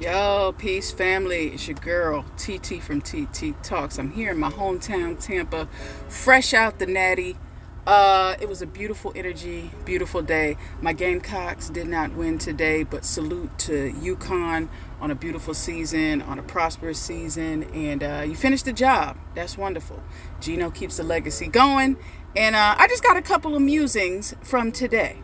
Yo, peace family. It's your girl, TT from TT Talks. I'm here in my hometown, Tampa, fresh out the Natty. It was a beautiful energy, beautiful day. My Gamecocks did not win today, but salute to UConn on a beautiful season, on a prosperous season, and you finished the job. That's wonderful. Gino keeps the legacy going, and I just got a couple of musings from today.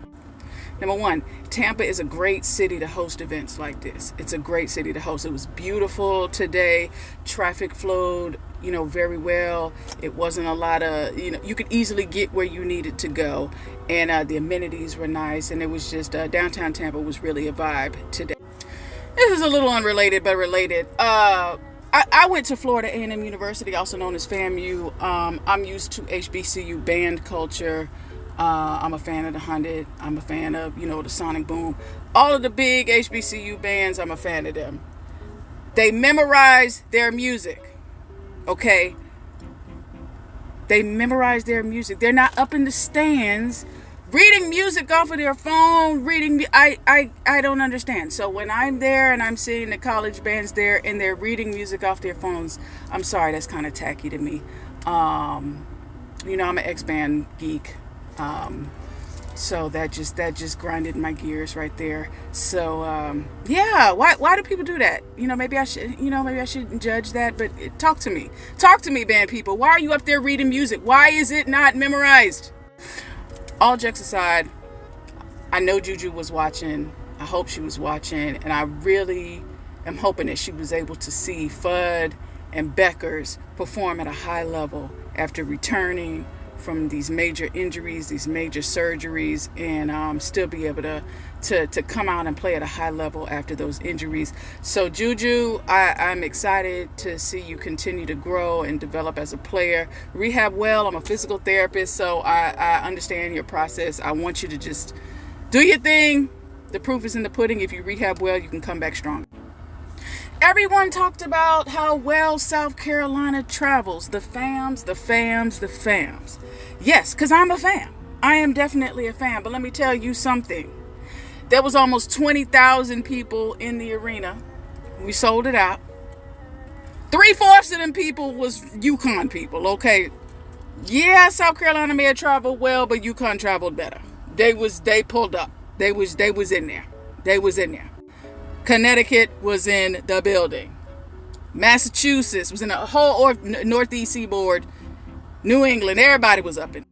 Number one, Tampa is a great city to host events like this. It's a great city to host. It was beautiful today. Traffic flowed, very well. It wasn't a lot of, you could easily get where you needed to go. And the amenities were nice. And it was just, downtown Tampa was really a vibe today. This is a little unrelated, but related. I went to Florida A&M University, also known as FAMU. I'm used to HBCU band culture. I'm a fan of the 100. I'm a fan of, the Sonic Boom. All of the big HBCU bands, I'm a fan of them. They memorize their music, okay? They memorize their music. They're not up in the stands reading music off of their phone, I don't understand. So when I'm there and I'm seeing the college bands there and they're reading music off their phones, I'm sorry, that's kind of tacky to me. I'm an ex-band geek. So that just grinded my gears right there. So why do people do that? Maybe I shouldn't judge that, but talk to me, band people. Why are you up there reading music? Why is it not memorized? All jokes aside, I know Juju was watching. I hope she was watching, and I really am hoping that she was able to see Fudd and Beckers perform at a high level after returning from these major injuries, these major surgeries, and still be able to come out and play at a high level after those injuries. So Juju, I'm excited to see you continue to grow and develop as a player. Rehab well. I'm a physical therapist, so I understand your process. I want you to just do your thing. The proof is in the pudding. If you rehab well, you can come back strong. Everyone talked about how well South Carolina travels. The fams. Yes, because I'm a fan. I am definitely a fan. But let me tell you something. There was almost 20,000 people in the arena. We sold it out. 3/4 of them people was UConn people, okay? Yeah, South Carolina may have traveled well, but UConn traveled better. They pulled up. They was in there. They was in there. Connecticut was in the building. Massachusetts was in the whole Northeast Seaboard. New England, everybody was up in.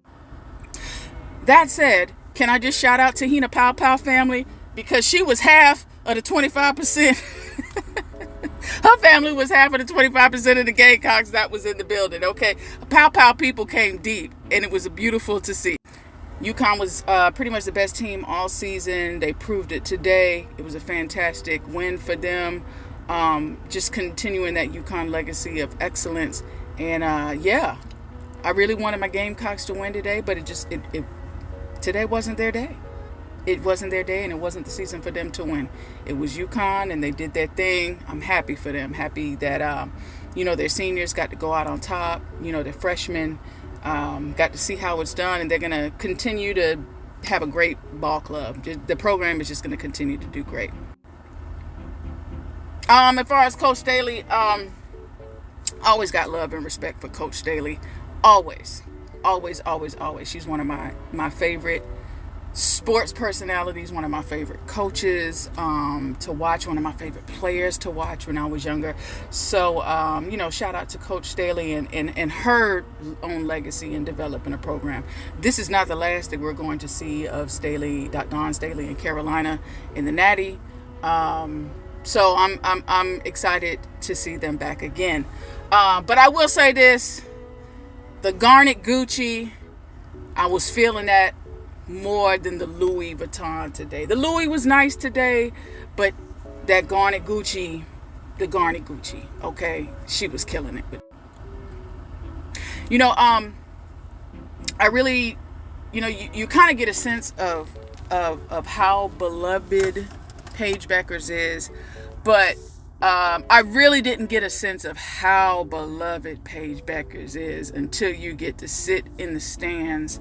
That said, can I just shout out Tahina Pow family? Because she was half of the 25%. Her family was half of the 25% of the Gamecocks that was in the building, okay? Pow people came deep, and it was beautiful to see. UConn was pretty much the best team all season. They proved it today. It was a fantastic win for them. Just continuing that UConn legacy of excellence. And I really wanted my Gamecocks to win today, but today wasn't their day. It wasn't their day, and it wasn't the season for them to win. It was UConn, and they did their thing. I'm happy for them. Happy that their seniors got to go out on top. Their freshmen got to see how it's done, and they're going to continue to have a great ball club. The program is just going to continue to do great. As far as Coach Staley, I always got love and respect for Coach Staley. Always. She's one of my favorite sports personalities, one of my favorite coaches to watch, one of my favorite players to watch when I was younger. So, shout out to Coach Staley and her own legacy in developing a program. This is not the last that we're going to see of Don Staley in Carolina in the Natty. So I'm excited to see them back again. But I will say this, the Garnet Gucci, I was feeling that more than the Louis Vuitton today. The Louis was nice today, but that Garnet Gucci, okay, she was killing it. I really, you kind of get a sense of how beloved Paige Beckers is, but I really didn't get a sense of how beloved Paige Beckers is until you get to sit in the stands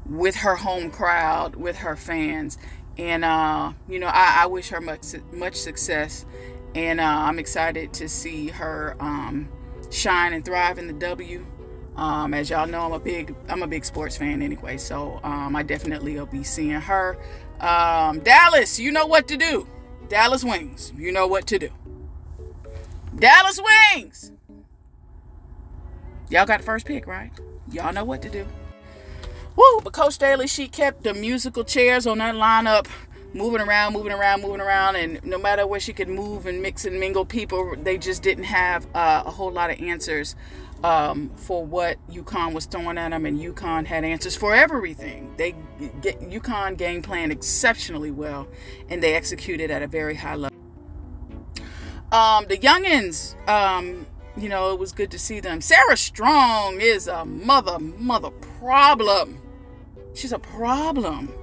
with her home crowd, with her fans. And, I wish her much success And I'm excited to see her shine and thrive in the W. As y'all know, I'm a big sports fan anyway, so I definitely will be seeing her. Dallas, you know what to do. Dallas Wings, you know what to do. Dallas Wings! Y'all got the first pick, right? Y'all know what to do. Woo! But Coach Staley, she kept the musical chairs on that lineup moving around, and no matter where she could move and mix and mingle people, they just didn't have a whole lot of answers for what UConn was throwing at them, and UConn had answers for everything. UConn game planned exceptionally well, and they executed at a very high level. The youngins, it was good to see them. Sarah Strong is a mother problem. She's a problem.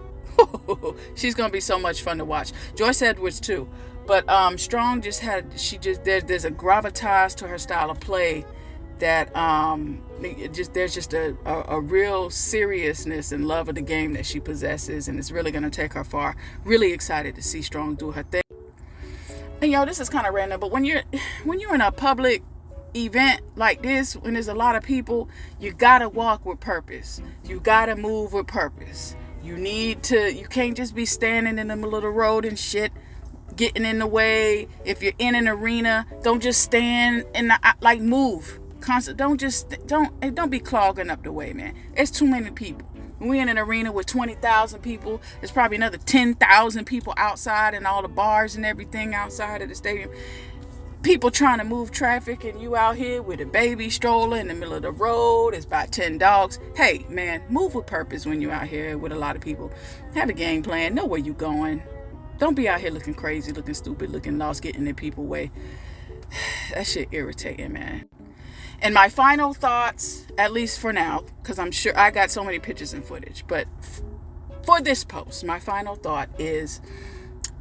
She's gonna be so much fun to watch. Joyce Edwards too, but Strong there's a gravitas to her style of play that there's just a real seriousness and love of the game that she possesses, and it's really gonna take her far. Really excited to see Strong do her thing. And this is kind of random, but when you're in a public event like this, when there's a lot of people, you gotta walk with purpose. You gotta move with purpose. You can't just be standing in the middle of the road and shit, getting in the way. If you're in an arena, don't just stand move. Don't be clogging up the way, man. It's too many people. We're in an arena with 20,000 people. There's probably another 10,000 people outside and all the bars and everything outside of the stadium. People trying to move traffic, and you out here with a baby stroller in the middle of the road. It's about 10 dogs. Hey, man, move with purpose when you're out here with a lot of people. Have a game plan. Know where you're going. Don't be out here looking crazy, looking stupid, looking lost, getting in people's way. That shit irritating, man. And my final thoughts, at least for now, because I'm sure I got so many pictures and footage, but for this post, my final thought is,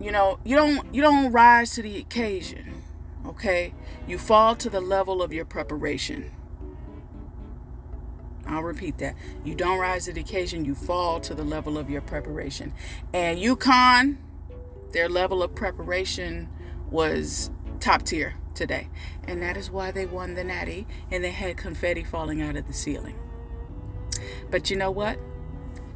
you don't rise to the occasion. Okay, you fall to the level of your preparation. I'll repeat that. You don't rise to the occasion, you fall to the level of your preparation. And UConn, their level of preparation was top tier today. And that is why they won the Natty, and they had confetti falling out of the ceiling. But you know what?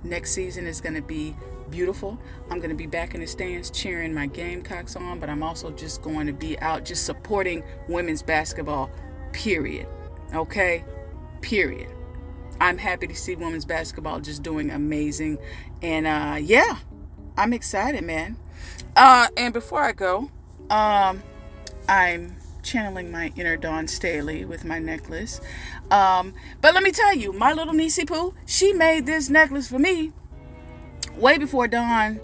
Next season is going to be beautiful. I'm going to be back in the stands cheering my Gamecocks on, but I'm also just going to be out just supporting women's basketball, period. Okay? Period. I'm happy to see women's basketball just doing amazing. And I'm excited, man. And before I go, I'm channeling my inner Dawn Staley with my necklace. But let me tell you, my little niecey Pooh, she made this necklace for me way before Dawn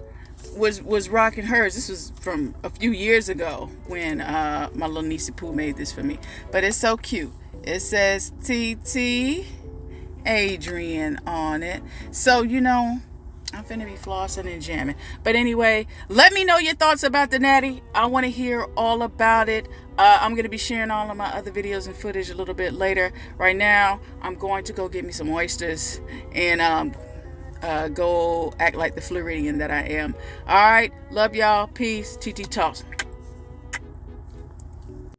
was rocking hers. This was from a few years ago when my little niecey Pooh made this for me. But it's so cute. It says TT Adrian on it. So, I'm finna be flossing and jamming. But anyway, let me know your thoughts about the Natty. I want to hear all about it. I'm going to be sharing all of my other videos and footage a little bit later. Right now, I'm going to go get me some oysters and go act like the Floridian that I am. All right. Love y'all. Peace. TT Talks.